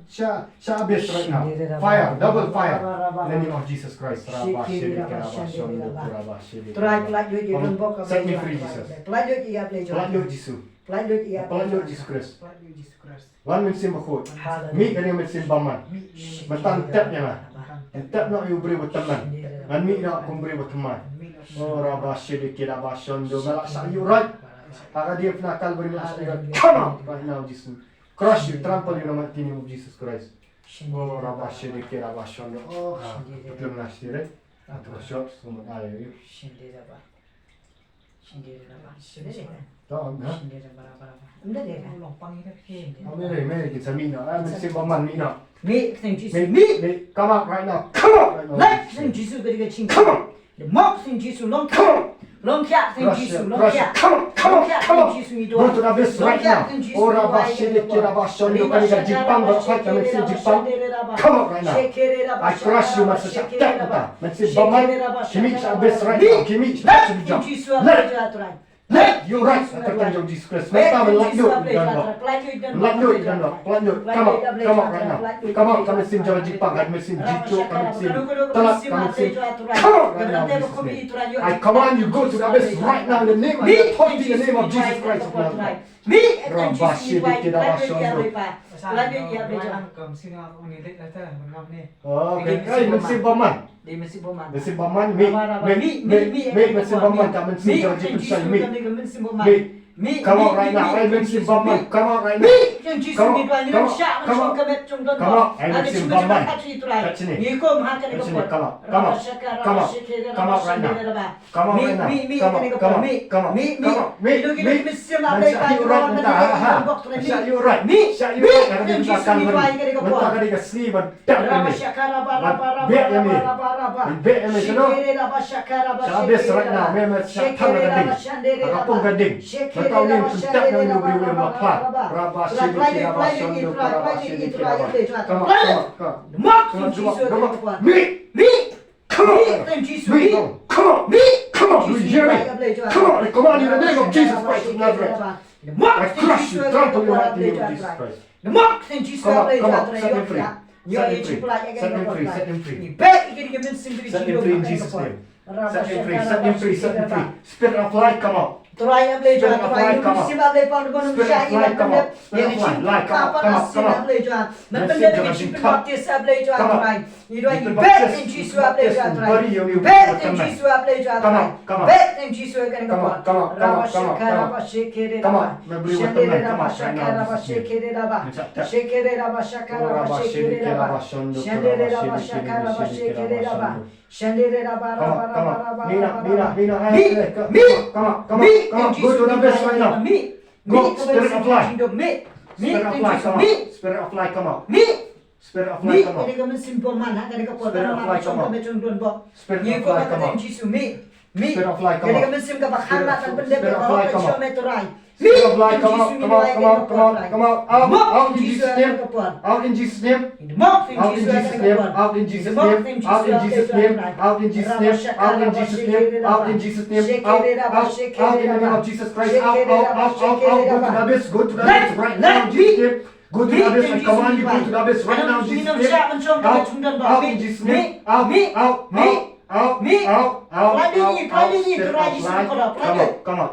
Shah best right now. Fire, double fire. In the name of Jesus Christ. Set me free, Jesus. Pelajut Jisu. Pelajut Jisu Khrist. One mynsiem bakut. Mi kan yang mynsiem bymman. Matan tap yang lah. Tap nak you beri berteman. Dan mi nak aku beri berteman. Oh rabah syedikit rabah shondo. Malak sak you right. Agar dia penakal beri malak sak you right. Come on right now Jesus. Crush you, trample you nama name of Jesus Christ. Oh rabah syedikit rabah shondo. Oh betul nasi right. Terus shop semua ada you. Tahu tak? Mari kita mina. Mynsiem bymman mina. Me, thank Jesus. Me, come out right now. Come out right now. Leit, thank Jesus. Beri ke Come on. The mock, thank Jesus. Long cat, thank Jesus. Long cat. Come on. Go to the abyss right now. Oh rabah syedikit rabah shondo. Kali ka jingpyllait kami mynsiem jingpyllait. Come out right now. I crush you masa syak tak kita. Mynsiem bymman. Kimi sa abyss right now. Kimi sa dujok. Let you right akan jong Jesus Khrist. Mesta melanjut dan melanjut. Come on right now. Come on kami sim jawa Jepang, kami sim dujok, kami sim telat, kami sim. Come on right now. I command you go to the abyss right now in the name of the authority in the name of Jesus Christ of Nazareth. Rabah syedikit rabah shondo. Okay, mynsiem bymman. Mynsiem bymman, me, mynsiem bymman, tak mynsiem jawa Jepang, me. Come out right now. I mynsiem bymman. Come out right now. Come on. I mynsiem bymman. Kat sini. Come out right now. Come out right now. Come on. Shah you right. Ada di belakang beri. Mentah kali ke sini bentak ini. Biar ini. Biar ini seno. Shah habis right now. Memang Shah thang gading. Agapung gading. Mentau ni bentak yang you beri phah. Rabah syedikit rabah shondo. Rabah syedikit rabah. Come on. Me. Come on. You hear me? Come on. I command you in the name of Jesus Christ of Nazareth. I crush you, trample you in the name of Jesus Christ. Come on, set him free. Set him free in Jesus' name. Set him free. Spirit of light, come out. Trai yang boleh jual, Trai come on. Spirit of light, come on. Jingpynbaptis boleh jual, Trai. Bet in Jesus boleh jual, Trai. Bet in Jesus boleh jual, Trai. Bet in Jesus akan kepot. Rabah syekere rabah. Shendere rabah syakara rabah syekere rabah. Syekere rabah syakara rabah syekere rabah. Shendere rabah syakara rabah syekere rabah. Shendere rabah rabah. Mina. Come on. Go to the abyss right now. Go, spirit of light. Spirit of light, come out. Spirit of light, come out. Spirit of light, come out. Spirit of light, come out. Spirit of light, come out. Spirit of light, come out. Spirit of light, come out. Out in Jesus' name. Out in Jesus' name. Out in Jesus' name. Out in Jesus' name. Out in Jesus' name. Out in Jesus' name. Out in Jesus' name. Out in Jesus' name. Out in the name of Jesus Christ. Out. Go to the abyss. Go to the abyss right now. Jesus' name. Go to the abyss. I command you. Go to the abyss right now. Jesus' name. Out in Jesus' name. Out. Come on.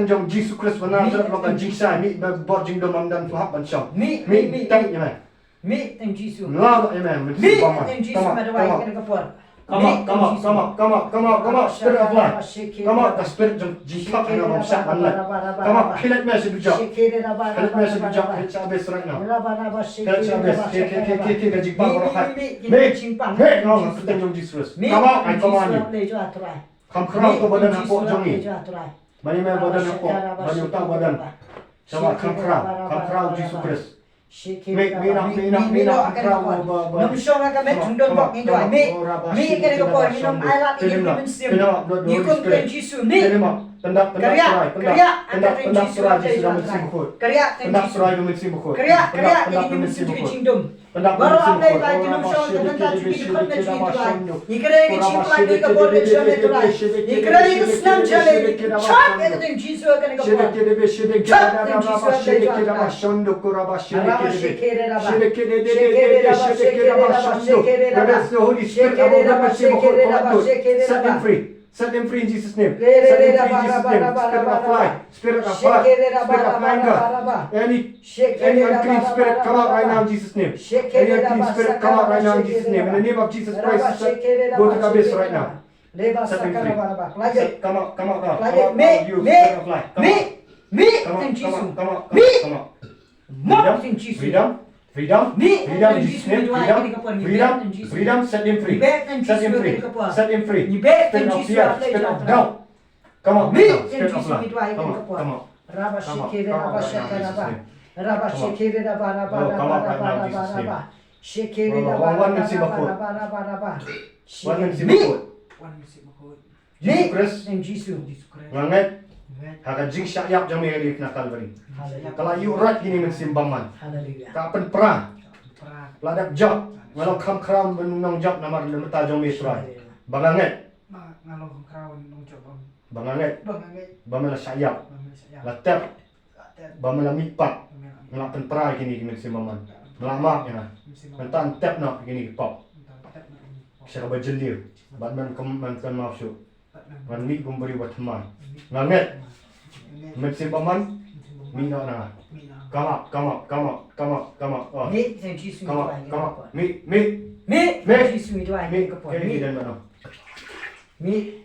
Jong Jisu Khrist Me, thank Jesus. Loud, amen. Me, thank Jesus. Come on, spirit of light. Come on, the spirit of Jingpla. Come on, kylpad message dujok. Kylpad message dujok. Kylpad habis right now. Kylpad habis. Me, no, kita jong Jesus. Come on, I command you. Come crown to badan aku jong ni. Bani me badan aku, bani utang badan. Coba come crown Jesus Khrist. Mina akan crown. Namsyong akan metundon bok ni doai. Me akan kepot. Minum alat ini minum. Ni kumpen Jesus. Me Pendap Trai, pendap Trai Jesus dalam mynsiem bukhut. Karya Pendap Trai dalam mynsiem bukhut. Karya Pendap ini dalam mynsiem mynsiem juga bukhut. jingdom. Pendap Baru mynsiem apa bukhut. yang kita show Orang tentang bashir cuci dekat dikira cuci Trai. bashondo. Ikra ini cipta ini ke boleh cuma Trai. Ikra ini senam cale. Cak itu yang Jisu akan ke Shede boleh. kede be shede kede da da ba shede kede bashondo kura bashir kede. Shede kede de shede kede bashondo. The Holy Spirit above the mynsiem bukhut. Set them free. Set them free in Jesus' name. Set them free in Jesus' name. Spirit of life, spirit of fire, spirit of anger. Any unclean spirit come out right now in Jesus' name. Any unclean spirit come out right now in Jesus' name. In the name of Jesus Christ, go to the abyss right now. Set them free. Come out now. Come out now, you spirit of life. Come out. Freedom in Jesus' name. Freedom, set them free. Set them free. Spirit of fear, spirit of doubt. Come on, spirit of love. Come on. Jisu Khrist. Nganget. Haka jing yap jami eli kena Calvary. Kalau you right gini mynsiem bymman. Kapan perang? Ladak job. Kalau kam kram benung job namar lemta jami Trai. Banganget. Banganget. Bamela syayap. Latep. Bamela mipat. Ngelapan perang gini mynsiem bymman. Melamak ya. Mentan tep nak gini pop. Saya berjelir. Batman kemankan maafsu. Man mi kumberi buat teman. Nganget. Mynsiem bymman. Mina na. Come out. Oh. Me Jisu Come out. Me. Jisu itu aja ke boleh. Ini dan mana? Me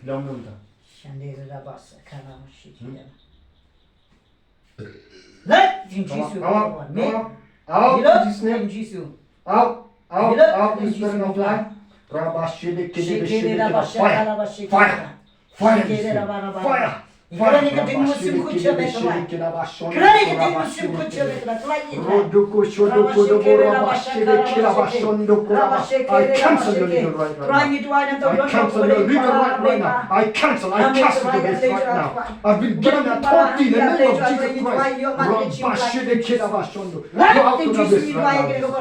Long ta. Shandera rabas kana mashikiya. Let Jisu. Me. Out. Jesus Milo name. Jisu. Out. Milo In spirit of life. Rabashide kede Shekera fire. Fire. Krani ka din mynsiem kucha betla. Krani ka din mynsiem kucha betla. Roduko shoduko dobo rabashide kira bashondo kura. I cancel your legal right now. I cancel your legal right now. I cancel this right now. I've been given authority in the name of Jesus Christ. Rabashide kira bashondo. Go out to the abyss right now.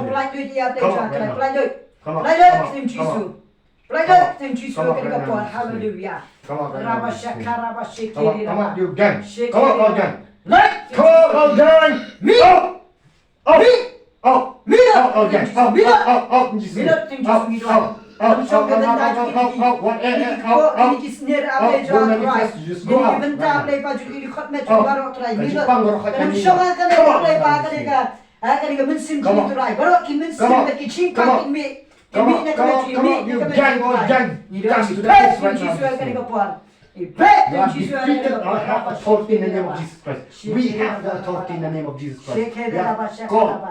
Come on. Hallelujah. Come on, Rabashaka. Come on, you gang. Come on, gang. Come on, gang. Me. Out, gang. Out, in Jesus' name. Out. Come on, you gang. I have authority in the name of Jesus Christ. We have the authority in the name of Jesus Christ. We are called,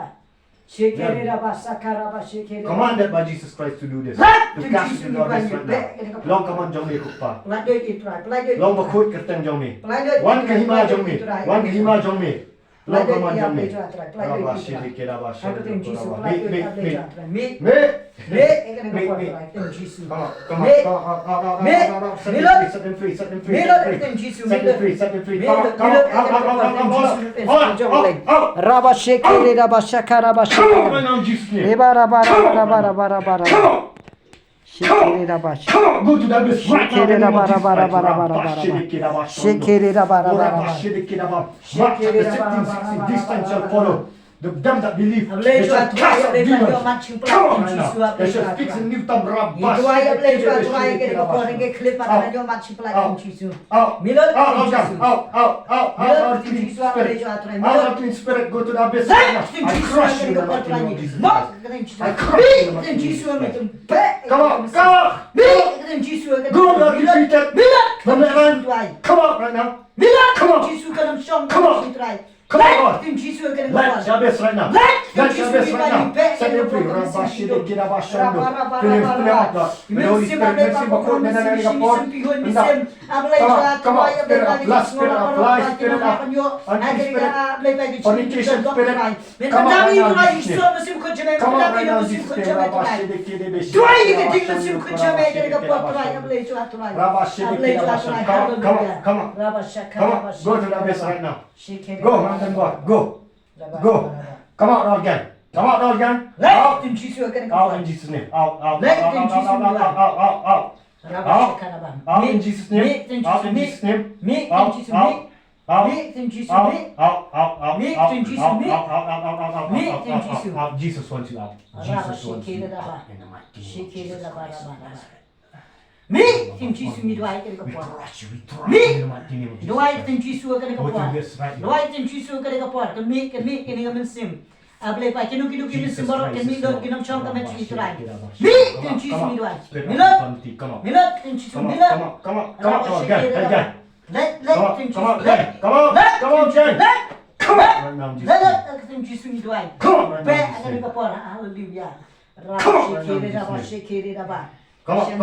commanded by Jesus Christ to do this. To cast you into this right now. Long command jong me kukpa. Long bakut kerteng jong me. One kahima jong me. Long command jong me. Rabashide kira bashondo. Set them free. Set them free. Go to the abyss right now. Distance shall follow. The them that believe, they shall cast out demons. Come on now. They shall fix a new tab rabba. Out, clean spirit, go to the abyss. I crush you in the mighty name of Jesus. I crush you in the mighty name of Jesus. Come on. Go, Lord, defeated. Come on right now. Come on. Come on, Lord. In Jesus can Let Jabez right now. Let Let Jabez right now. Set him free. Fill him up, Lord. With the Holy Spirit, mercy, bakut, dan dari kapor. Come on, spirit of lust, spirit of lies, spirit of spirit, fornication, spirit. Come on right now, Jesus. Come on right now, Jesus. Come on. Go to the best right now. Go, man and God. Go. Come out now again. Out in Jesus' name. Out in Jesus' name. Out in Jesus' name. Out. Jesus wants you out. Jesus wants you out in the mighty name of Jesus. Me, Tim Jesus, me duwai kari kapor. Me, duwai Tim Jesus kari kapor. Duwai Tim Jesus kari kapor. Kan me kini mynsiem. Ablay pa kinu mynsiem borok kan me dot kinam chong kamen si Trai. Me, Tim Jesus me duwai. Milot Tim Jesus milot. Come on, again. Let Tim Jesus. Let Tim Jesus me duwai. Be kari kapor. Hallelujah. Shekere raba. Come on.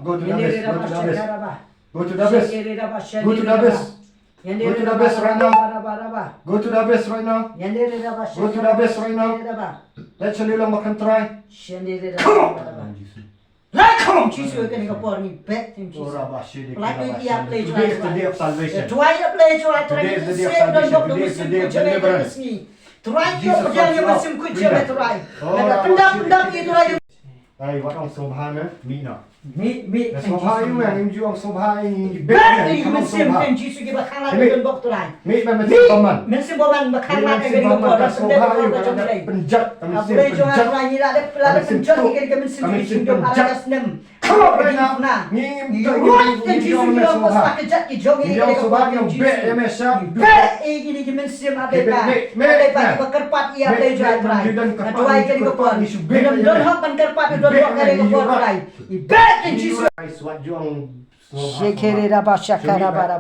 Go to the best. Go to the best right now. Go to the best right now. Let your little makan try. Come on, Jesus. Jesus can kapor ni bet in Jesus. Today is the day of salvation. Today is the day of salvation. Today is the day of deliverance. Trai yo perjalanan mynsiem kuceme Trai. Pendam itu Hey, what on Soitan? Me now. Me. Soitan you man, you on Soitan. Bet mynsiem kan Jesus kita kalah dengan bok Trai. Me bymman. Mynsiem bymman kalah dengan bok Trai. Pynjot. Boleh jangan Trai ni ada pelada pynjot ikan mynsiem hidup alas 6. Come on right now. Right kan Jesus kita pas kejat ki jong ini Bet ini ki mynsiem ada pa kyrpad ia belajar Trai. Duwai kan kapor. Don hok pan kyrpad don hok kari kapor Trai. Bet in Jesus. What you Shekere raba shakara bara.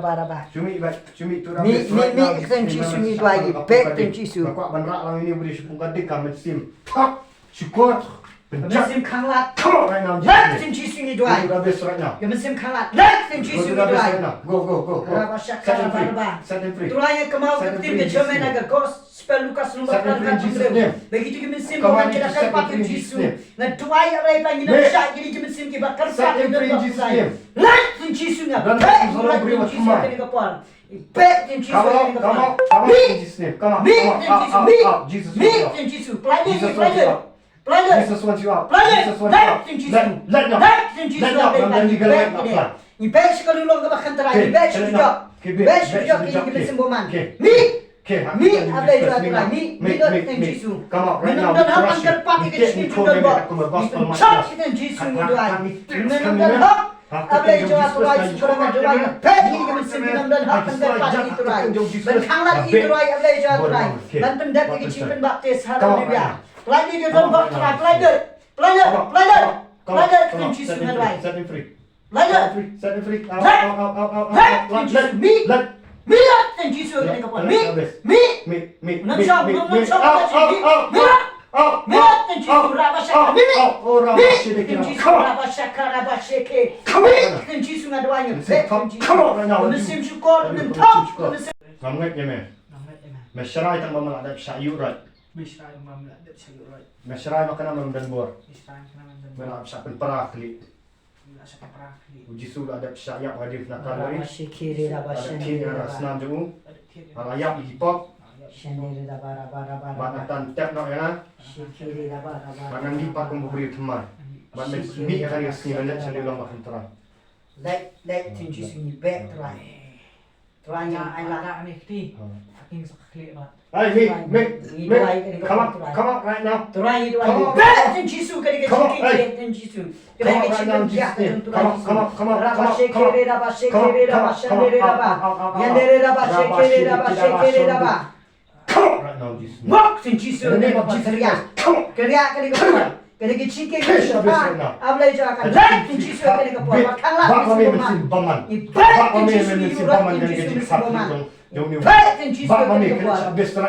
Cumi tu Mi kan Jesus ni duwai bet in Jesus. Kau banrak lang ini boleh syukur kadek mynsiem. Tak syukur. Mynsiem kanglat. Come on right now. Let in Jesus ni duwai. Go to the best right now. Mynsiem kanglat. Let in Jesus ni duwai. Go. Raba shakara bara. Set him free. Trai kemau ketim ke Jerman agar Gospel Loukas nomor 4 begitu ke mynsiem orang kita kyrpad in Jesus. Na duwai arai pa ngina Shah jadi ke mynsiem ke kyrpad in Jesus. Let in Jesus na. Bet in Jesus ni kapor. Bet in Jesus ni kapor. Come on, in Jesus' name. Come on. Jesus wants you out. Let in Jesus. Let in Jesus. Ni bet sekali long ke bahkan Trai. Ni bet dujok. Bet dujok ini ke mynsiem bymman. Mi ablay jual Trai. Mi dot in Jesus. Minum dan hak angker pati ke sini tudon bok. Chat in Jesus ni duai. Minum dan hak ablay jual Trai sekarang duai. Bet ini ke mynsiem minum dan hak angker pati Trai. Dan kanglat itu Trai ablay jual Trai. Dan pendat ke jingpynbaptis hallelujah. Pelajari dia don bok Trai. Pelajari in Jesus ni duai. Set him free. Set him free. Me in Jesus ni kapor. Me. Nunchok in Jesus. Raba shakara. In Jesus raba shake. In Jesus na duai. Come on right now. Mynsiem syukur dan top. Ngamngat ya me. Mesyarai tang mamala ada sayu right. Mesyarai makana membenbor. Melap sapin parakli. U Jisu ada sayap hadir nak kali. Shekere raba Kine rasnan jong. Alayap hipop. Shendere raba. Banatan tap nak ya. Shekere raba. Banan lipat memberi teman. Banan mi akan yasni nak cari ulang makan terang. Let in Jesus ni bet Trai. Trai yang ai la ni ti. Aking sakli mat. Hey, come on right now. Trai itu ai bet in Jesus kali ke let in Jesus. Come on right now, Jesus. Come on. Raba shekere raba. Shendere raba. Yendere raba shekere raba. Come on right now, Jesus. Walk in Jesus name of Jesus. Kerja kali kapor. Kena kecik ke ablay jo akan leit in Jisu kena ke por khangla bymman ibat in Jisu yurat in Jisu bymman ibat in Jisu kena ke por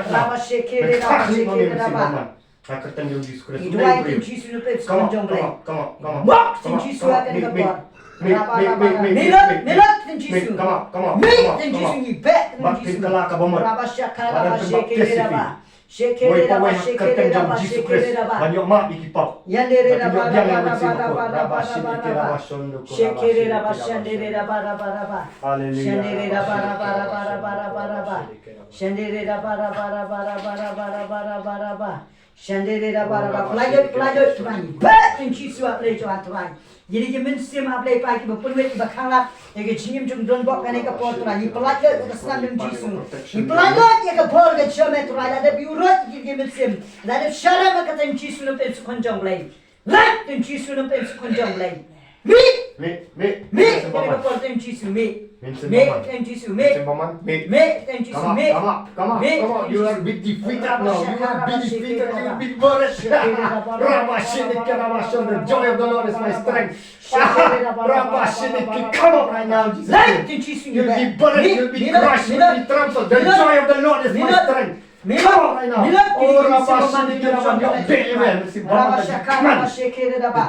raba shekere raba Kakatan U Jisu Khrist. duwai in Jisu nu pep jongplay mok in Jisu kena ke por Milot in Jisu mit in Jisu ibat in Jisu raba shekere raba Shekere raba shekere raba shekere raba banyak mak dikipap yandere raba raba shekere raba shandere raba raba shandere raba raba shandere raba raba shandere raba pelajar Trai bet in Jisu ablay jo Trai jadi ke mynsiem ablay pai ke berpulwet ke khangla ke jingim jung don bok kane ke por Trai pelajar ke senam in Jisu pelajar ke por ke chome Trai ada biurut ke mynsiem ada syara ma kata in Jisu no pen konjong lei leit in Jisu no pen konjong lei mi ke por in Jisu mi in Jisu mi in Jisu mi come on you are big defeated now you are big defeated you big worried the joy of the Lord is my strength come on right now Jesus you'll be buried you'll be crushed you'll be trampled the joy of the Lord is my strength come on right now oh the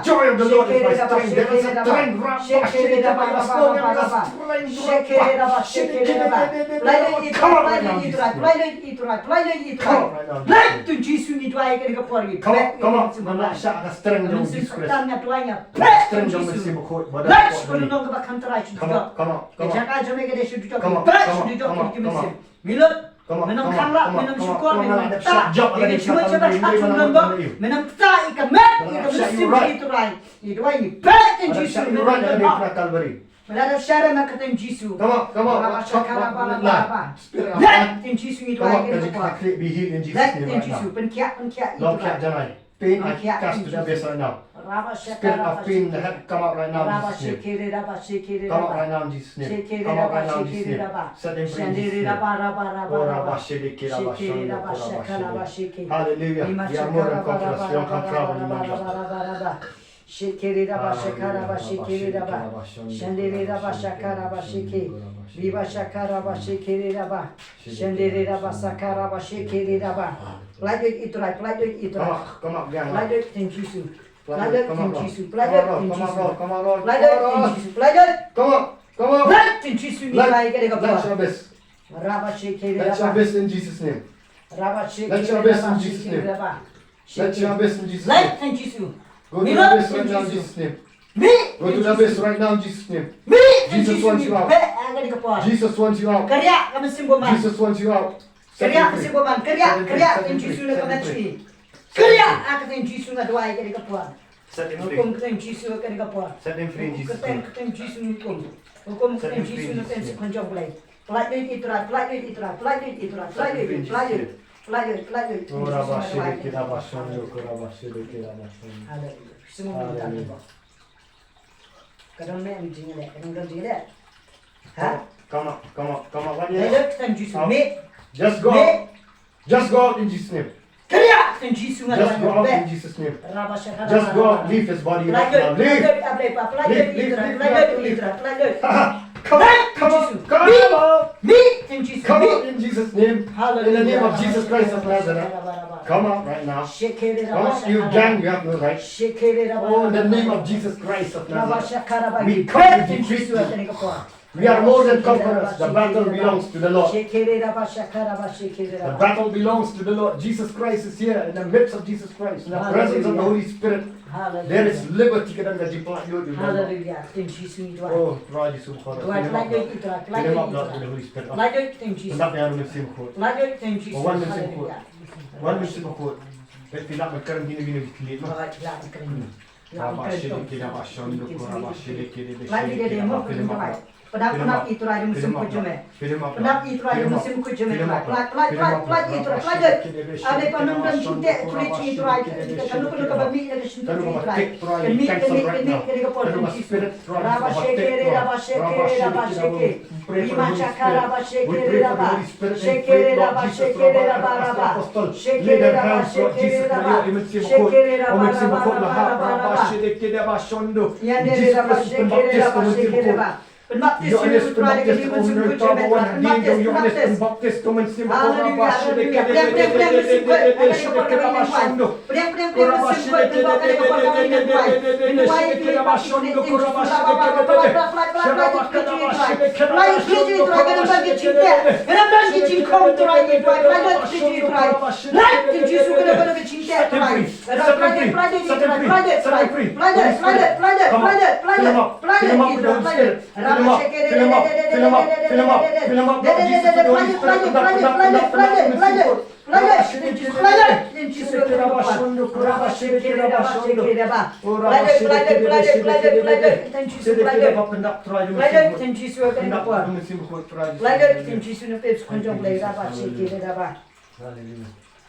joy of the Lord is my strength there is a Menang khangla menang syukur menang peta ini cuma coba satu nombor menang peta ikan mynsiem Trai duwai ni bet in Jisu menada syara ma kata in Jisu come on leit in Jisu duwai let in Jisu pynjot pain I cast to the abyss right now. Spirit of pain, the head come out right now in Jesus' name. Come out right now in Jesus' name. Come out right now in Jesus' name. Set them free in Jesus' name. Hallelujah. We are more than conquerors. We don't come trouble in the Shekere raba shakara ba shekere raba shandere raba shakara ba sheke viva shakara ba shekere raba shandere raba sakara ba shekere raba pelajar Trai come on pelajar in Jisu pelajar in Jisu pelajar in Jisu pelajar in Jisu pelajar come on leit in Jisu Trai ke let's your best raba shekere let's your raba best in Jesus' name. raba Let's your shekere best raba in Jesus' name. shekere raba Let's your best in Jesus' name. leit in Jisu Go to the abyss right now in Jesus' name. Go to the abyss right now in Jesus' name. Jesus wants you out. Jesus wants you out. Karya kami simboman. Jesus wants you out. Karya kami simboman. Karya in Jisu na kamatri. Karya akat in Jisu na duwai kani kapuan. Set him free. Hukum kata in Jisu kani kapuan. Set him free in Jesus' name. Kata in Jisu hukum. Hukum kata in Jisu na pensi konjong belai. Pelajar Trai. Kadang ni anjing le, kadang anjing le. Ha? Come on. What is Leit in Jisu me. Just go out in Jesus' name. Karya in Jisu na Just go out in duwai. Jesus' name. Raba shakara. Just go out. Leave his body right now. Leave. Come on. Me in Jesus. Come out in Jesus' name. Hallelujah. In the name of Jesus Christ of Nazareth. Come out right now. Come out, you gang, you have no right. Oh, in the name of Jesus Christ of Nazareth. We come to defeat you. We are more than conquerors. The battle belongs to the Lord. The battle belongs to the Lord. Jesus Christ is here in the midst of Jesus Christ. In the presence of the Holy Spirit. There is liberty. Hallelujah. In Jesus' Oh, Trai Jisu Khrist. Fill him up, Lord, with the Holy Spirit. Hendaknya harus mynsiem kod. One mynsiem kod. One mynsiem kod. Fill up with current gini dikit. Rabashili kira bashon doko rabashili kiri beshili kira fill him up. Penap itu raja musim kujume. Penap itu raja musim kujume. Pelaj itu raja. Ada penonton cinta kulit itu raja. Kalau kebami ada cinta itu raja. Kami ke porton spirit. Raba shekere. Lima cakar raba shekere raba. Shekere raba. Pynbaptis itu Trai ke dimen sungguh cemet pynbaptis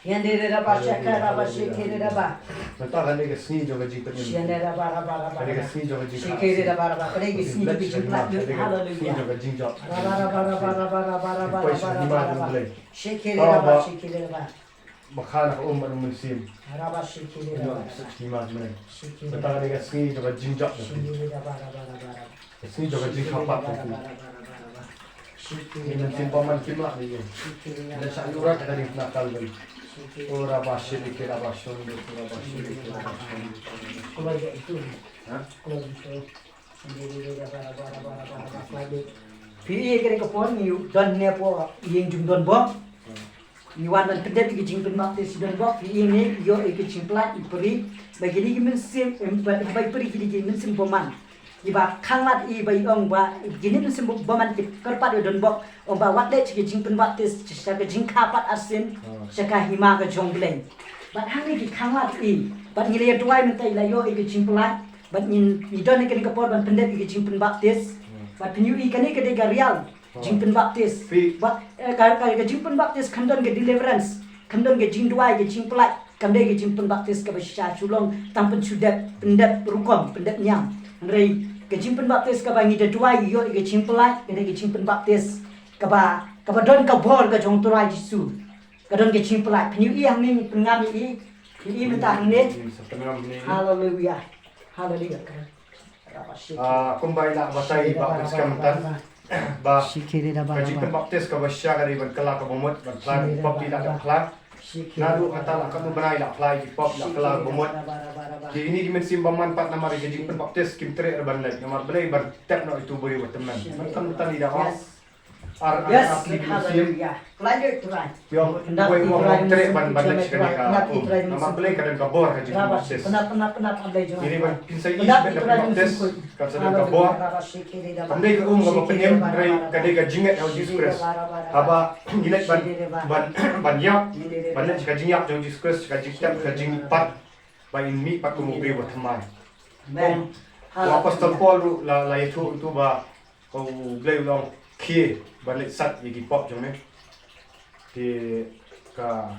Yandere raba shaka raba shekere raba. Mentah ada kesini juga jingpyllait. Yandere raba. Ada kesini juga jingpyllait. Shekere raba. Ada kesini juga jingpyllait. Hallelujah. Juga jingjot. Raba. Shekere raba. Makana ka mynsiem. Raba shekere raba. Mentah ada kesini juga jingjot. Kesini juga jingpyllait. Ini simpan kimlah ni. Ada sayuran tadi nak kalbel. Ora bashi dikira bashon dikira bashi. Kalau itu. Hah? Kalau itu. Pih kira kepon ni dan ni apa yang jumdon bom. Ni wan kedep ke jingpynbaptis dan bom ini yo ke jingpyllait iperi bagi ni mynsiem bagi peri ki mynsiem bymman. Iba kanglat iba ong ba gini mynsiem bymman kyrpad dan bom ba wat leit ke jingpynbaptis ke jingkapad asin shaka hima ke jong. Bat hangi ki kanglat bat ngile duwai mentai la yo ke jingpyllait bat ni don ke kapor ban pendep ke jingpynbaptis bat penyu kan ke de real jingpynbaptis bat ke jingpynbaptis kandon ke deliverance kandon ke duwai ke jingpyllait kamde ke jingpynbaptis ke Shah chulong tampen sudet pendep rukom pendep nyam rei ke jingpynbaptis ke bangi de duwai yo ke jingpyllait ke jingpynbaptis ke ba don ke bor ke jong Trai Jisu ke don ke jingpyllait penyu yang ni pengami mentah ni haleluya kan Kumbai nak batai bak sekamtan ba jingpynbaptis ka Shah dari berkelak ke bomot berplan pop tidak ada plan nadu kata nak kamu benai nak play pop nak kelak bomot ini mynsiem bymman 4 nama ke jingpynbaptis kim tre ban leit nomor belai ber tap no itu beri teman mentang tidak was asli mynsiem lanjut Trai yang boy wong tre ban leit sekali ka nomor belai kadang kabor ke jingpynbaptis penap ambil jom ini ban pinsai is ben baptis kan sedang kabor andai ke ga penyem dari kadai ka jinget U Jisu Khrist haba gilet ban yak ban leit ka jingyap U Jisu Khrist ka jingtap ka jingpad by mi pat ko mobri wa thamai apostol Paul la itu ba ko glei long ki ban leit sat yegi pop jong ne di ka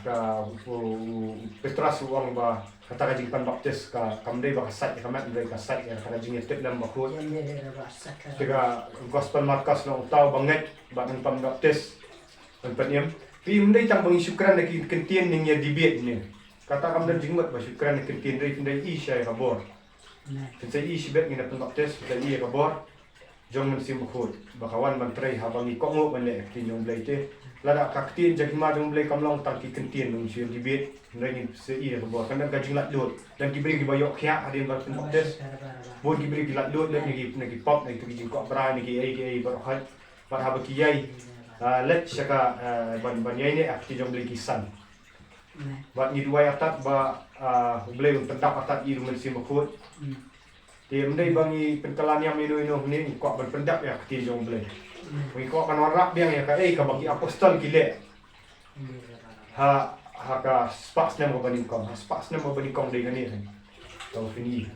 Petrus uang ba kata ka jingpynbaptis ka kamdei ba kasat ka mat ndai kasat ya ka jingitep lam bakut tiga Gospel Loukas no tau banget ba jingpynbaptis dan penyem pi mdei tang bang syukran ki kentien ning ya dibet ni kata kamdan jingmat ba syukran ki kentien ndai isya ka bor kentien isya bet ngina pynbaptis kentien ka bor jong mynsiem bakut bakawan ban Trai habangi kongo ban le ki jong blaite lada kaktin jahima jong blai kamlong tang ki kentien nung syur dibet ndai se ka bor kan ka jinglat lut dan kibri ki bayok khia adin ba pynbaptis bon kibri ki lat lut le ni pop ni ki jingko bra ni ki ai barokhat ba haba ki yai let shaka ban yai ni akti jong blai ki san ba ni duwai atat ba blai pendap atat i mynsiem bakut dia mendai bangi pentelan yang ino ni kok berpendap ya keti jong blai wi kok kan warak biang ya ka ka bagi apostol kile ha ka spas nem bani kong spas nem bani kong dei ni kan tau fini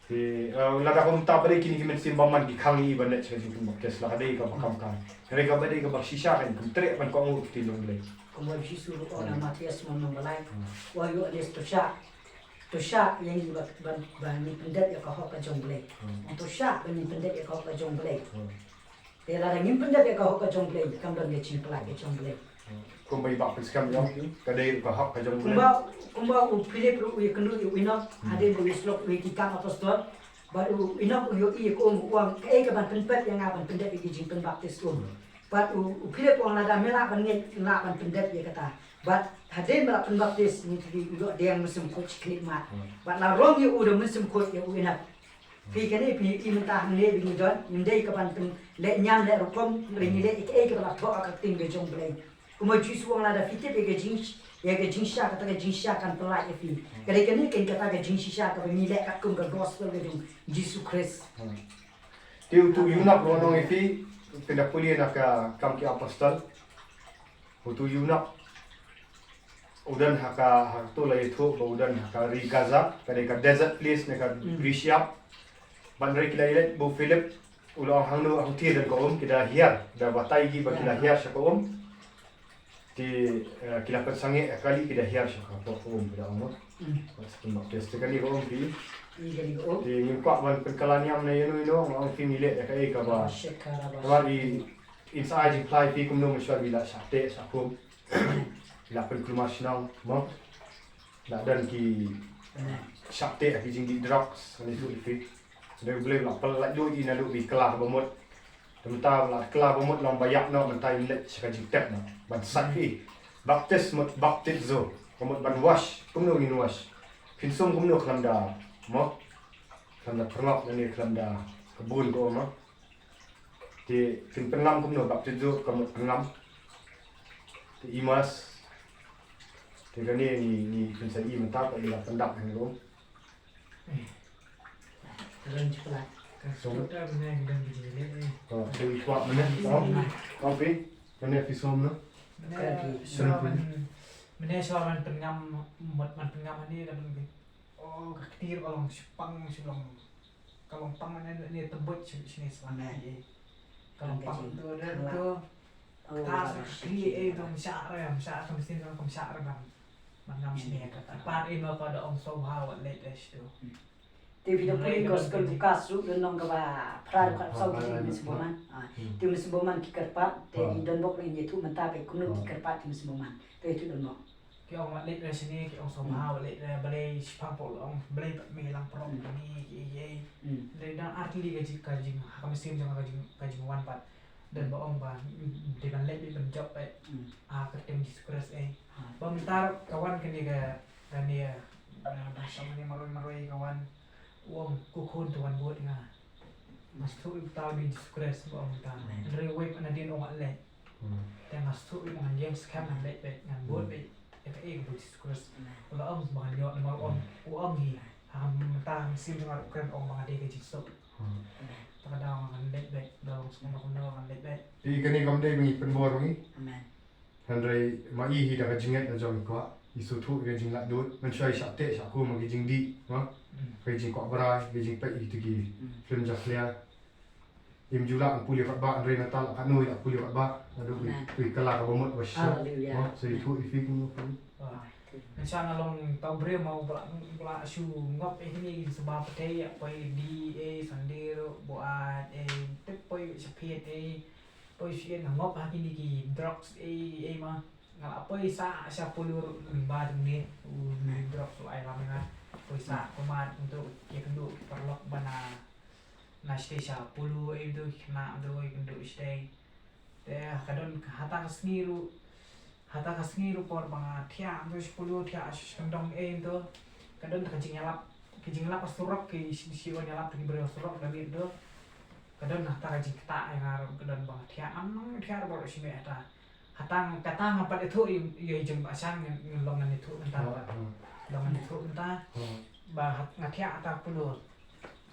thì là đã không ta beri kini kimen sim bymman ki khangi ban net jingpynbaptis la kadai ka bakam kan kadai ka badai ka bak shisha kan kum tre ban ko ngut ti long le Como U Jisu Khrist Matias menunggalai, wayu alis tu Shah yang di ban ni pendet ya kau ka Jingphla, tu Shah ban ni pendet ya kau ka Jingphla, tera yang pendet ya kau ka Jingphla, kam dan Jingphla ka Jingphla. kum bai bak piskam yo kadai ka hak ka jong le Kumba u Philip u kendu u inok ade u islok u kikam apostol, but u inok u yo I ko uang ke ban pendet yang aban pendet di Jingpynbaptis but u Philip orang ada mela ban nget la ban pendet ya kata but hadin ba penbaptis ni ti u dia yang musim coach khidmat but la rong yu udah musim coach ya u inap pi kene pi I mentah ne bi don indai ka ban pen le nyam le rokom ring le ke ka ba tho ka ting be jong play kuma Jisu orang ada fitip ya ke Shah kata ke Shah kan pelak ya fi kene kene kan kata ke Shah ka ni le ka kum ka Gospel U Jisu Khrist tiu tu yunak ronong ifi pindah puli nak kam ki apostol tu yunak udan haka tu la itu udan haka ri Gaza kadai ka desert place ne ka Grisia ban ri kila ile bu Philip ulang hangno ang ti dan ko kita hiar da batai gi ba kila hiar sa ko ti kila per sange kali kita hiar sa ko kita umur sekin baptis kali ko di di ngkwa ban perkalaniam na yun ang finile ka ka ba wali inside Jingpla fi kumno masya bila sakte sakum la perkumasnang mo la dan ki sakte ki jingdi drugs ni tu fi dia boleh la pel la do ina lu bi kelah bomot temta la kelah bomot long bayak no mentai let saka jingtep no ban sakfi baptis mot baptizo komot ban wash kumno ni wash pinsum kumno klamda mo klamda pernap ni klamda kebun ko mo di fin pengam kumno baptizo komot pengam di imas di kani ni fin sa I mentap ko ila pendak ni ko Jingpla So kita benar dan begini. oh so itwa mana kopi mana fisom no Benar soalan pengam man pengam ini dan oh ketir kalau sepang sebelum kalau pang ini tebut sini selama ini kalau pang itu ada tu tas kiri itu Shah mesti orang Shah kan man sini kata par ini kalau ada orang soha leit itu Ti video puli Gospel U Loukas nong ka ba phra ka sau ti musboman ti musboman ki kyrpad te don bok ni tu menta pe kumno ki kyrpad ti musboman te tu don bok ki orang leit dari sini ki orang soha leit balai sepang polong balai melang prong ni ye dari dan artili gaji kami sim jangan gaji wan pat dan baong ba dengan leit di pynjot ketemu Jisu Khrist bentar kawan kini kan dia sama ni maroi kawan uang kukun tuan buat ngah masuk tahu di Jisu Khrist uang ta dari web anadin orang leit dan masuk dengan James scam leit ngan buat be buat Jisu Khrist kalau bahan nama uang hi ta sim dengan keren orang ada ke Jisu kadang akan leit dalam semua akan leit I kani kamdai mi penbor mi amen handrai mai hi da jinget na jom ko isu thu ge jing la dut man shai sha te sha ko ma ge jing di ma ge jing ko brai ge jing pe I tu gi Jingphla im jula ang puli ka ba andre natal ka noi ka puli ka ba adu pi kala ka bomot wa sha ma so I thu I fi ku Misalnya long tau bre mau pula su ngop ini sebab pete ya poi di sandero buat tep poi sepet poi sien ngop ha kini ki drugs mah ngala poi sa 10 limba ni drugs ai lama kan poi sa komat untuk ya kendu perlok bana na stay 10 itu kena andoi kendu stay deh kadon hatang sniru por bang thia tu 10 thia sendong itu kadon kajing nyalap surok ke sio nyalap di bawah surok dan itu kadon hata kajing kita yang harus kadon bang thia amang thia baru sini hata hatang kata apa itu ya jem asang longan itu entah longan itu entah bah ngathia ata puluh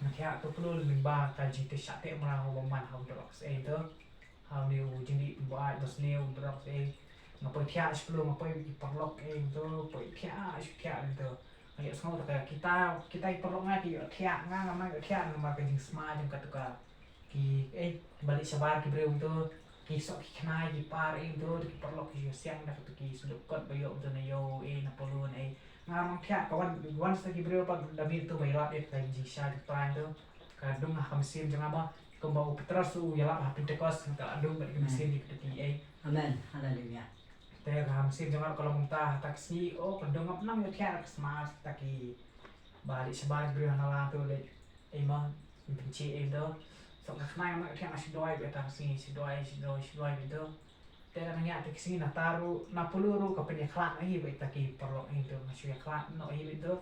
ngathia tu puluh limba kajing tu sate merau baman hau drops itu hau ni jadi buat bosneu drops ngapai thia 10 ngapai perlok tu pai thia itu kayak semua kita perlu ngaji tiak ngamai tiak nama kajing sma jam katuka ki balik sabar ki breum tu ki sok ki kine ki par tu ki perlu ki siang dah tu ki sudut kot bayo tu na yo napolun ngamang tiak kawan sagi breum pa dami tu bayar kajing Shah Trai tu kadung hamsim jangan apa kembau petras tu ya lah Pentecost tak adung balik hamsim di keti Amen. Haleluya. Teh hamsim jangan kalau muntah taksi kadung nang tiak smart taki balik sabar breum hala tu le mah benci tu so kena mak tiang si doi betang si doi gitu teh nanya tak sini na taru na peluru ke penyeklat ahi betaki perlu itu masih klat no ahi itu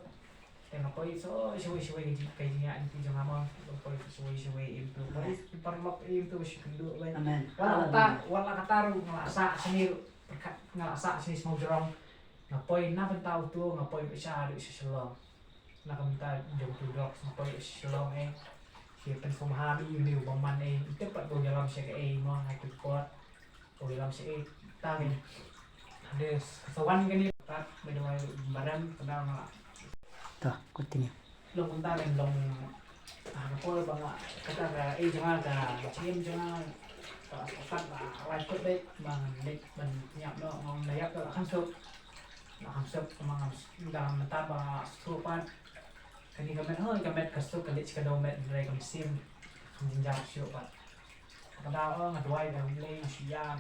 teh ngapoi so shwe kajinya itu jangan mau ngapoi shwe itu baris perlu itu masih kendu lain Amen. wala kataru ngelasa sini semua jerong ngapoi na bentau tu ngapoi bisa ada seselong na kamta jong dujok ngapoi seselong si penfumahami ini bymman itu pat bo dalam si mo aku kuat bo dalam si tangin ada sawan gani pat bedoi badan pedang lah Tuh, continue. long ta long ko bang kata ga jangan ga chim jangan phát là quay cốt đấy bằng lịch bằng nhạc đó ngon lấy áp là khăn sụp mà làm ta bà số pan cái này cái met cái số cái lịch cái đầu met này cái sim không dám chịu bạn cái đó ngặt quay đồng lên siam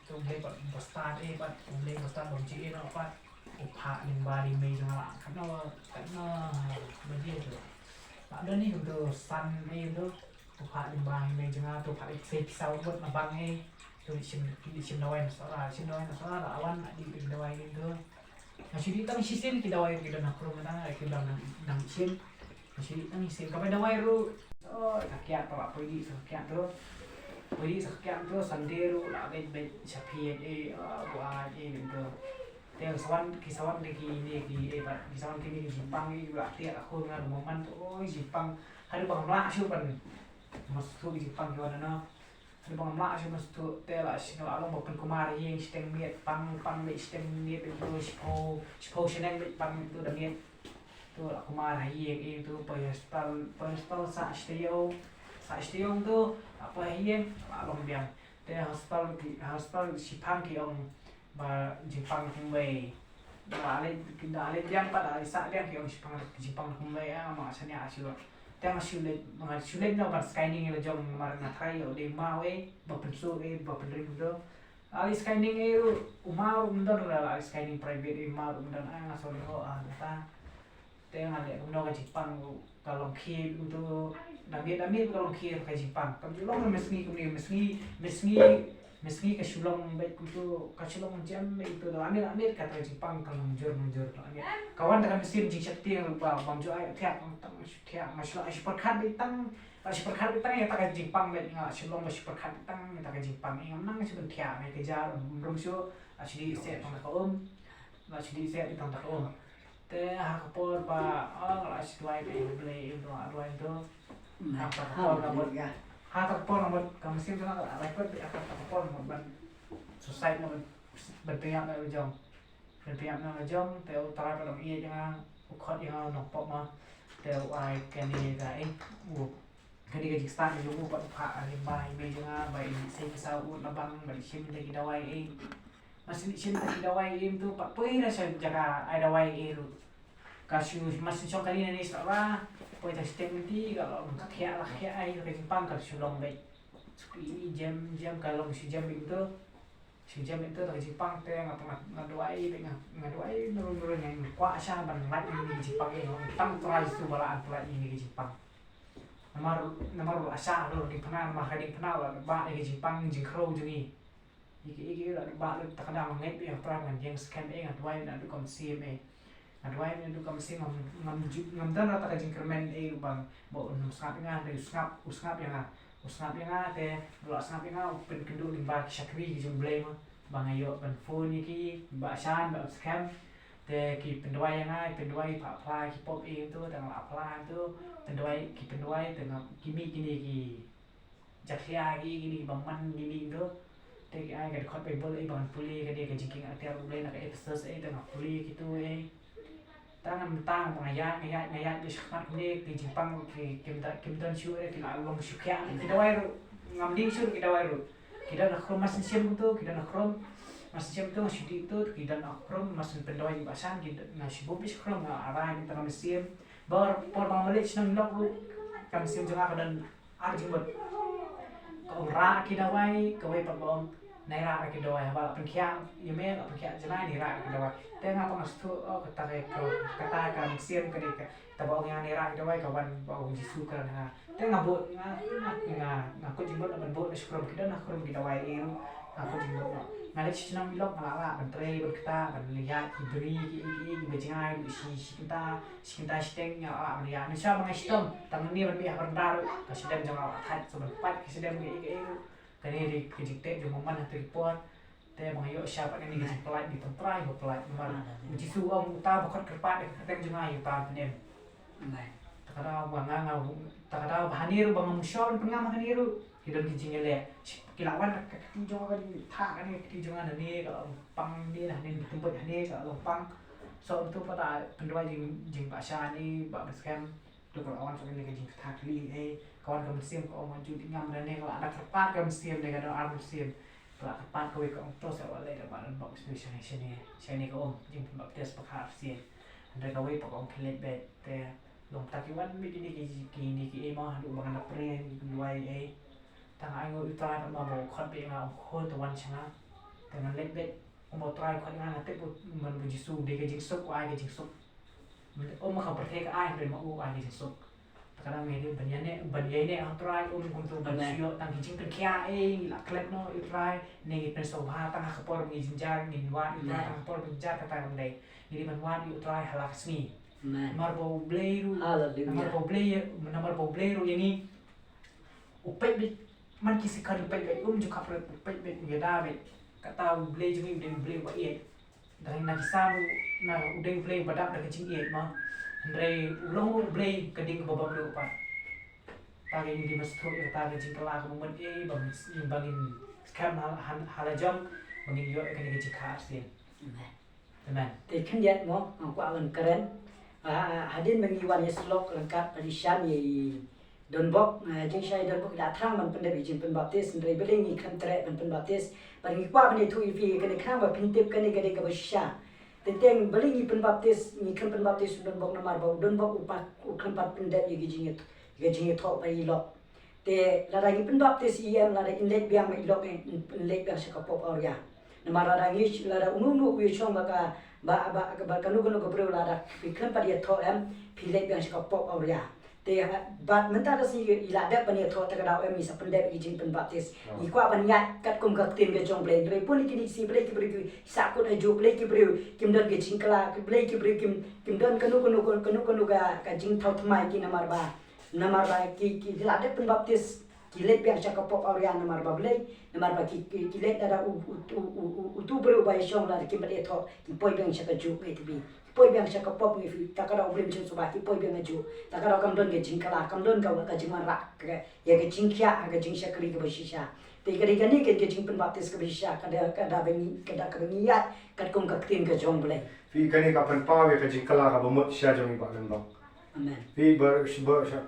tung lên bạn start bạn lên start đồng chí nó phát phah lên ba đi mấy trong lạng cái nó mấy gì rồi bạn đơn đi từ sun đó phah lên ba mấy trong tu phah xe sau buat nabang tu di sim dawai masalah awan di dawai itu masih di tang sistem ki dawai ki dan aku mana ki dan nang sim masih di tang sim kapai dawai ru sakiat pa pergi sakiat tu sanderu la bet sapien buat gitu dia kisawan de ki ba kisawan ki Jingpang ki la tiak aku ngan momen tu Jingpang ada bang la siu pan masuk Jingpang ki wana ada bang la siu masuk te la sing la long bukan kumari yang steng miet pang le steng miet itu sipo seneng bet pang itu dah miet tu la kumari yang itu pastal sa steo tu apa yang long biang te hospital sipang ki ong ba Jingpang kumbai dale biang pada sa biang ki ong Jingpang kumbai ma sanya asyur teng asyulet no ba scanning le jong mar na Trai o de mawe ba pensu ba pendri do ali scanning umar undar la scanning private umar undar so ho ta teng ale no ka Jingpang kalau ki untuk damit kalau ki ka Jingpang kam long meski kesulong baik itu kesulong jam itu amir kata Jingpang kalau munjur kawan dengan mesin jingsetir bang jo ay tiak masih perkat bitang ya tak Jingpang baik nggak sulong masih perkat bitang ya tak Jingpang yang nang masih tiak mereka kejar rumsyo asli set tang asli set tang teh hakapor pa asli duwai beli itu hakapor nomor kamu sih jangan rekod di hakapor nomor susah nomor berpihak na jong teh utara pada iya jangan ukot yang nopok mah teh ai kene ga kene ga jistan dulu buat phah limbai me jangan bai sei kesau nabang bai sim de dawai masih sim de dawai itu pak poi rasa jaga ai dawai itu kasih masih sok kali ini salah poi tak stementi kalau kayak ai ke Jingpang kalau sulong baik ini jam kalau si jam itu dari Jingpang teh ngaduai nurun yang kuasa ban leit ini Jingpang ini tang Trai itu balaan Trai ini ke Jingpang nomor asa lo di penal mah di penal ba di Jingpang Jingphla jungi iki ba tak ada menget yang perang yang scam ngaduai na du kom sim ngaduai na du kom sim ngam dan rata jingkermen bang bo usngap nga usngap yang teh dua usngap yang pen kendu di bak syakri jung blame bang ayo ban phone iki ba san ba scam teh ki penduai yang phah ki pop itu tang apply tu penduai tengah kimi kini ki jakhia gini bymman gini tu teh ki ai ga khot pe bol bang puli ka dia ka jiking atir ulai na ka episode tengah puli gitu tangan mentang ngayat di sekat ni di Jepang kita syur kita long syukya kita wairu ngamdi syur kita wairu kita nak krom mynsiem tu kita nak krom mynsiem tu syudi tu kita nak krom masin pendoi basan kita nak sibubis krom arai kita mynsiem bar por bang malik senang lok kam mynsiem jangan dan arjing bot kau ra kita wai kau wai pabom nai ra kita wai bala penkiang email penkiang janai ni ra kita wai tengah pengastu kata kata mynsiem kedik tabang yang ni ra kita wai kawan bau Jisu kerana tengah bot ngaku jimbot aban bot skrom kita nak krom kita wai iru aku jimbot ngalek senang lok ngala Trai berkata kan lihat ibri bejingai si kita steng ya ya misal mengestom tangan ni berbiah berdar kesedem jangan hat sebenpat kesedem ke kani di kejikte di momen hati report te mengayo siapa ini jingpyllait di Trai Jingpyllait nomor U Jisu uta bakot kyrpad teng jangai uta penem takada banganga takada bahaniru bangam syol pengam haniru kita dijingele kilawan ketijo kan thak kan ketijo kan ni kalau pang ni lah ni tempat ni kalau pang so itu pada pendua jingpyllait ni bak scam tu kalau awan so ni ke jingpyllait li kawan ke mynsiem ko maju ngam dan ni kalau ada kyrpad ke mynsiem dengan ada mynsiem kalau kyrpad ko ke to sa wala da ban box sini ko jingpynbaptis phah sien anda kau pak leit te long takiwan mi kini ki mah du bang na pre duwai tang ai ngoi Trai ma mo khot pe nga khon to wan changa tangan leit mo Trai khot nga na te bu man bu Jisu de ke jingsuk ai ke jingsuk ma kha perthek ai re ma u ai ke jingsuk takana me de banyai ne ang Trai kum tu bansio tang jing pen kya la klep no Trai ne pen so ha tang ka por ngi jinjar ngi wa tang por jinjar kata ngam dei ni man wa Trai halak sni marbo bleiru marbo bleiru yani upet bit man kisi kan upet bit juga kapret upet bit ngeda bit kata blei jungi den blei wa ie dari na samu na udeng blei badap da kecing ie ma andre ulong blei keding babam do pa tari ni dimasto ta ga Jingphla ko mon bangin scam halajam bangin yo kan ke jikha sin teman te kan yat mo ko awan keren hadin mengiwan yeslok lengkap dari Shah ni donbok jingshai donbok datang man pendep jingpynbaptis ndrei belingi kan Trai pynbaptis paling kwa bani tu ifi kan kham ba pintip kan ke ke Shah tenteng belingi pynbaptis ni kan pynbaptis donbok namar ba donbok upak ukempat pendep ye jingit tho pai lok te lara ni pynbaptis iem lara inlet biang mai lok inlet biang sekapop auria namar lara ngi lara unu wi chong ba kanu ko bro lara pikran pa dia tho philek biang sekapop auria te bat mentara si ila da pani tho ta da mi sa pendep jingpynbaptis i kwa ban yat kat kum gak tin ke jong play dre pun ki si play ki bri sa ko da jo play ki bri kim don ke Jingphla ki play ki bri kim don kanu ga jing thau thmai ki namar ba ki ila da pynbaptis ki let biang sekapop auria namar ba play namar ba ki let da tu bro ba shong la ki ba tho ki poi biang sekaju pe ti poi biang sekapop ni fi takara oblim chen subaki poi biang aju takara kam don ke Jingphla kam don ka jingmara ke ya ke jingkya ke jingsakri ke basisha te kari kani ke jingpynbaptis ke basisha kada bengi ya kat kum kaktin ke jong blai fi kani ka pan pa we ka Jingphla ka bomot Shah jong ba len ba amen fi ber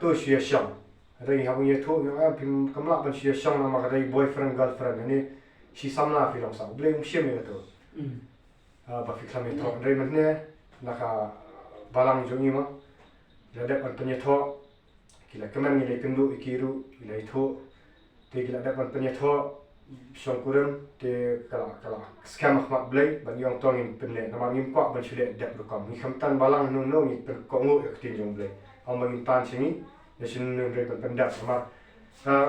to shia shang rai ha ye tho ya pim kamla ban shia shang na ma rai boyfriend girlfriend ni shi samla fi long sa blai mshim ye to ba fi klam to rai man ne naka balang jongi ma jadap an penyetho kila keman ni leikendu ikiru kila itho te kila dapat penyetho syangkuram te kala scam mak blai ban yong tongin penne nama ngimpak ban chule dak rukam ni khamtan balang no ni pen kongu ektin jong blai am bangin tan sini ya sin re ban pendak sama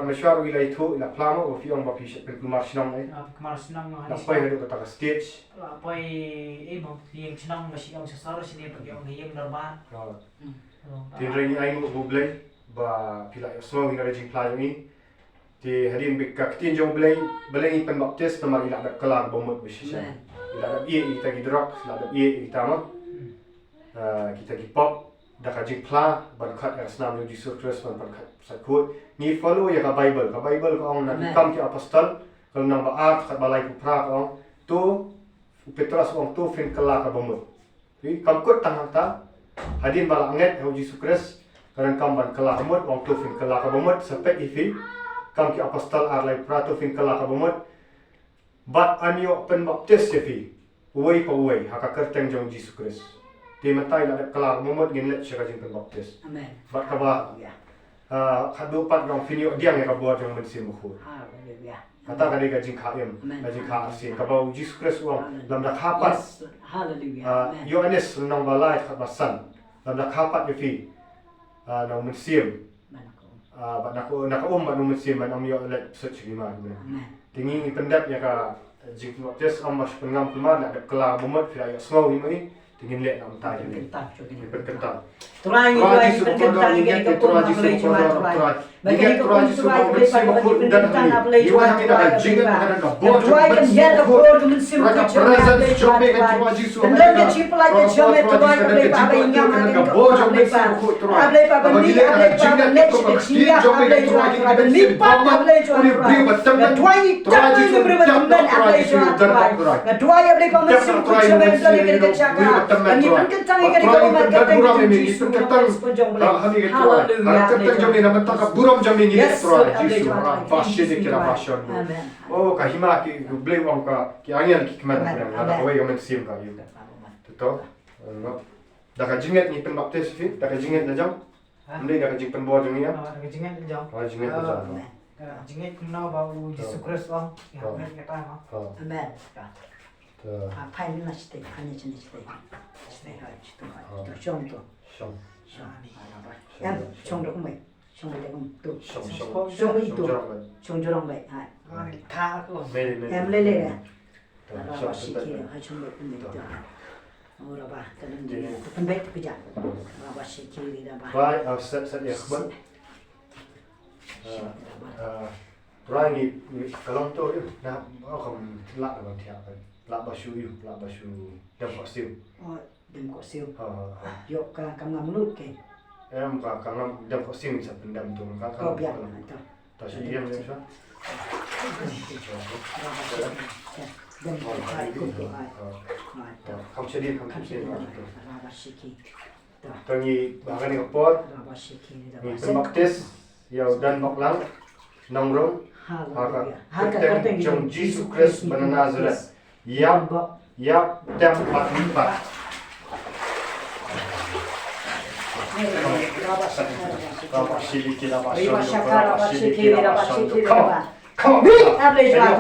mesyuar wilayah itu ila plama o fiong ba pis pen kumar sinang ai kumar sinang la pai hadu kata stage la pai mo yang sinang masih yang sesar sini bagi yang yang normal tin re ni ai mo blai ba pila so ni re Jingphla ni ti hadin bik kaktin jong blai belengi pynbaptis nama ila dak kelar bomot bisisa ila dak ie kita gidrok ila dak ie kita ma kita gipop dak Jingphla ban khat asnam U Jisu Khrist ban khat sakut ni follow ya ka Bible ka ong na kam ki apostol kalau nang baat khat balai kupra ong tu Petrus ong tu fin kala ka bomot wi kam kut tang ta Hadin balangnet U Jisu Khrist karan kamban kelakmut wong tu fin kelakabumut sepek ifi kam ki apostol arlai prato fin kelakabumut bat anyo pynbaptis ifi uai pa uai haka kerteng jong Jisu Khrist di matai nak kelakabumut gin let syaka jingpynbaptis Amen. bat kaba khadu pat jong finyo diang ya kabuat jong mynsiem bukhur Hallelujah. kata kadai ka jingkhaim jingkha asin kaba U Jisu Khrist wong lam dak hapat Hallelujah. Yohanes nang balai khabasan lam dak hapat ifi nang mynsiem bat nakaum bat mynsiem man am yo let search lima tingi pendap ya ka jingpynbaptis am mas pengam kelma nak kela bomot fi ayo smau ni tingin let nam tai ni berkentan Trai ni berkentan ni ke Trai Jisu Trai bagi ko Trai bagi berkentan aplay Trai Trai kan ya the word mynsiem Raka presence jombe kan Trai Jisu dan ke jingpyllait ke jome Trai aplay pa inga man ke aplay pa bani aplay pa next ke chia aplay Trai ni pa aplay Trai Trai Trai ni berbentan aplay Trai Trai aplay pa mynsiem ku jome aplay ke chaka ni berkentan ke ko mat ke Ketang kami ketang jami na mataka buram jami ni Trai Jisu bashe de kira bashon oh kahima ki blame wang ka ki angel ki kemana ada away yang mynsiem ka you to dah ka jinget ni pynbaptis fi dah ka jinget na jam ndai dah ka jingpynbo jang ni ya Dah jinget jong. jinget na jam Jinget kumno ba U Jisu Khrist ong. Ya men kata ma. Amen. Phai ni nasi teh, ani jenis teh. Teh hai, itu jong tu. Shong Yang jong tu kumai, jong tu kum tu. Shong Jong itu, jong jorong baik. Hai. Tha ko. Em lele ya. Apa sih kira? Hai jong baik kumai tu. Ora ba, tenan dia. Tu baik tu kerja. Apa sih kira dah ba. Trai set ya khban Trai ni kalong tu na kham la ba thia la ba shu yu la ba shu dem ko siu Oh, dem ko siu. Yo ka kam ngam lut ke. em ka ngam dem ko siu sa pendam tu ka Kau biar tu. ta shi yem ni sha Dem ko hai ku tu hai. kham chedi kham chedi Apa sih kira? to ni ba ni ko pot Apa sih kira? ni pynbaptis ya dan moklang nongrong Harga kerteng jong Jisu Khrist ban Nazaret yap tem 44 Rapa shili kira basho rapa shili kira basho come on Aplay Trai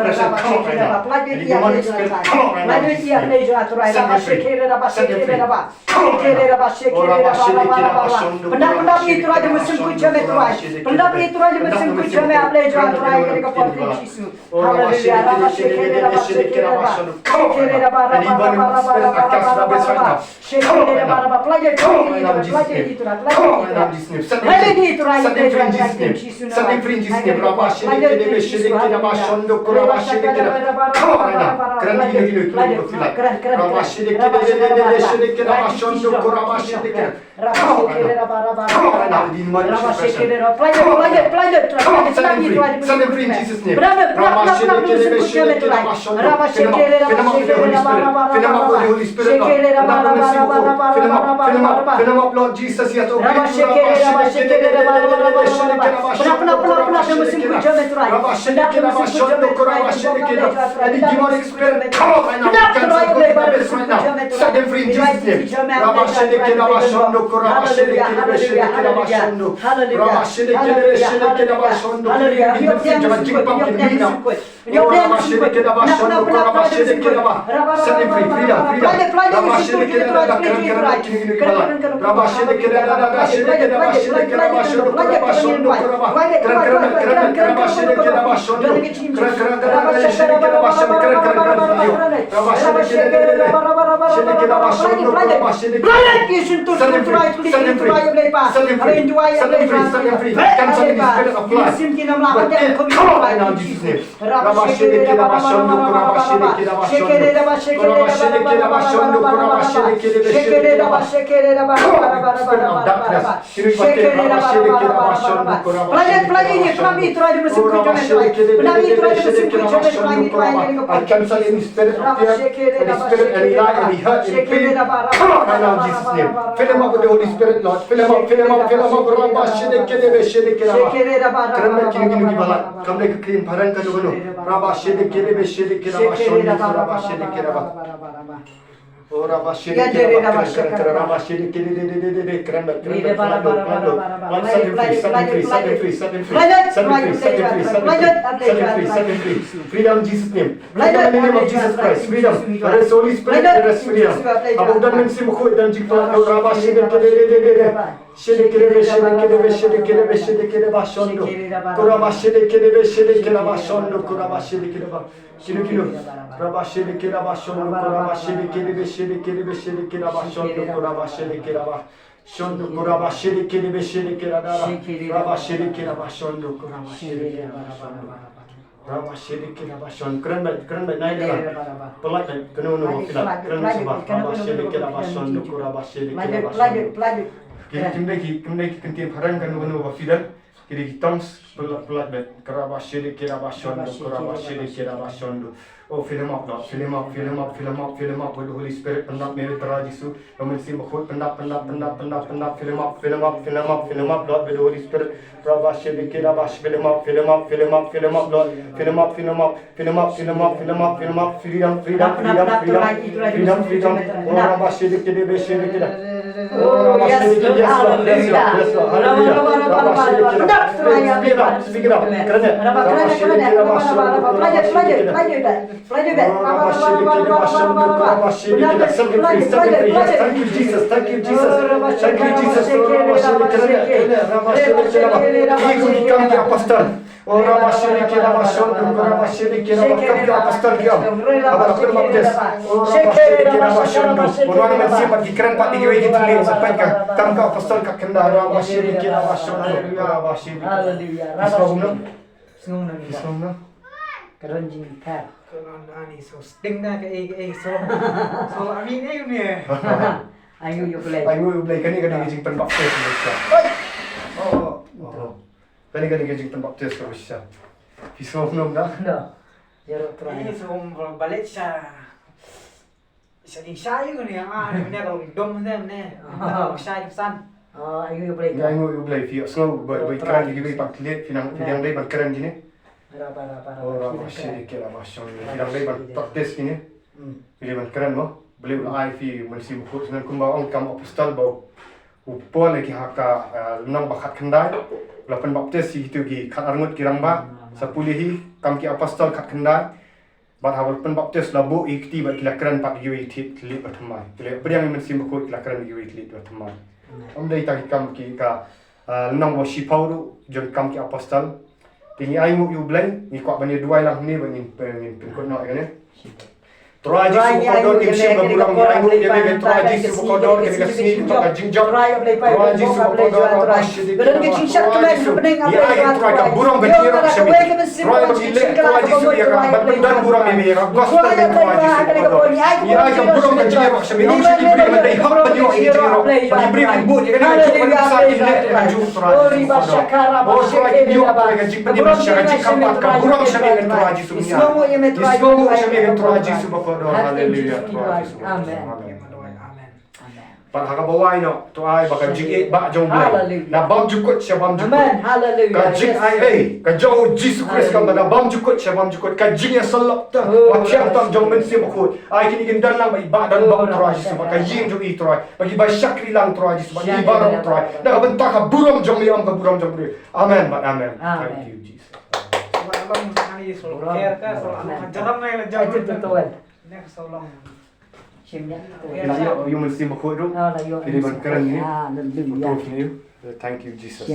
kira bashondo kurabashi de kira kran gini kurabashi de kira bashondo kurabashi de kira set them free in Jesus name kurabashi de kira bashondo fill up with the Holy Spirit fill up Lord Jesus ya to any demonic spirit, come out right now. Cancel right now. Set them free in Jesus' name. I cancel any Spirit of fear, any spirit, any lie, any hurt, any pain. Come out right now in Jesus' name. Fill him up with the Holy Spirit, Lord. Fill him up, fill him up, fill him up. Rabba shedekere be shedekere ba. Kerana kini bala. Kamle clean paran kanu kanu. Rabba shedekere be shedekere ba. Shoni rabba shedekere ba. Oh rabba shedekere ba. Kerana rabba shedekere de kerana. Set him free. Freedom in Jesus' name. Freedom in the name of Jesus Christ. Freedom. There is Holy Spirit. There is freedom. Abu dan mynsiem khoi dan jingpla rabba shedekere. Shedekere ba shondo. Kuraba shedekere ba shondo. Kuraba shedekere ba. Kilo. Kuraba shedekere ba shondo. Kuraba shedekere ba shondo. Kuraba shedekere ba. Shondo kuraba shedekere ba. Kuraba shedekere ba shondo. Kuraba shedekere ba shondo. Rabba shedekere ba shondo. Keren naik dah. Pelak kena filat. Keren sebab. Rabba shedekere ba shondo. Kuraba shedekere ba shondo. Kimdeki kentin parang kan wanu wafidan kiri hitongs pelat bet keraba shedekere ba shondo. Kuraba shedekere ba shondo. Oh, fill him up, Lord. Fill him up with the Holy Spirit. Pendap mere Trai Jisu. Mynsiem khoi pendap. Fill him up, Lord, with the Holy Spirit. Rabba shedekere ba. Fill him up, Lord. Fill him up. Freedom. Oh, Rabba shedekere be shedekere. Oh, yes, hallelujah. Speak it up. Thank you, Jesus. Oh, Rabba shedekere ba shondo. Rabba shedekere ba apostol kiam. Abang pynbaptis. Oh, Rabba shedekere ba shondo. Orang mynsiem bagi keren pak digiwe ditulis sampai kam apostol kat kenda. Rabba shedekere ba shondo. Rabba shedekere. Hallelujah. Bismillah. Keren jingpla. Kalau ni so sting dah ke so amin ni. Ayo you play. Kan ni jingpynbaptis Malaysia. Oh. Kan ni jingpynbaptis Malaysia. Bismillah dah. Dah. Jero Trai. Ini so balik Shah. Shah you ni ni kalau dom ni. Shah san. Ayo you play. You play fi slow but keren digiwe pak lihat finang day ban keren gini. Oh, Rabba shedekere ba shondo. Finang day ban practice gini. Pilih ban keren mo. Beliau ai fi mynsiem khoi dengan kumba ong kam apostol bau. Upon lagi haka nang bakat kendai. Lapan baptis itu gi kat arngut kirang ba. Sapulihi kam ki apostol kat kendai. Bat hawal pynbaptis labu ikti bat kilakran pak giwi tit lit batamai. Pilih beriang mynsiem khoi kilakran giwi tit batamai. Dai tak kam ki ka nang wa shipau du jong kam ki apostol. Tingi ai mu yu blai ni kwak bani duwai lang ni bani pengkot no kan. Trai Jisu Khrist imsim berbulang ni ai mu dia bagi Trai Jisu Khrist kena sini ka jingpyllait. Trai Jisu Khrist Beran ke cincak kemen bening apa ya Trai ka burung berjiro semi. Trai Jisu dia ka dan burung ini ka Gospel U Loukas. Ya ka burung berjiro semi. Om sini beri mendai hak berjiro jiro. Bagi beri ibu dia kena cuba besar ini ju Trai. Oh Trai ni apa ka jingpyllait syarah jingkapad ka burung semi ka Trai Jisu ni. Ismu semi ka Trai Jisu Hallelujah. Amen. Pak haka bawai no to ai baka jing ba jong blai. Na bam jukut sia bam jukut. Amen. Hallelujah. Ka jing ai ka jong Jesus Christ kam na bam jukut sia bam jukut ka jing ya salap ta. Wa chiam tam jong mynsiem khoi. Ai kini gindan lang ba dan bam Trai Jisu baka jing jong i Trai. Bagi ba syakri lang Trai Jisu bagi barang Trai. Na bentak ka burung jong liam ka burung jong bri. Amen. Thank you Jesus. Abang ni so care ka so jaram nai la jam Betul. Next so long. You mynsiem khoi ru. Pilih ban keren ni. Hallelujah. Thank you Jesus.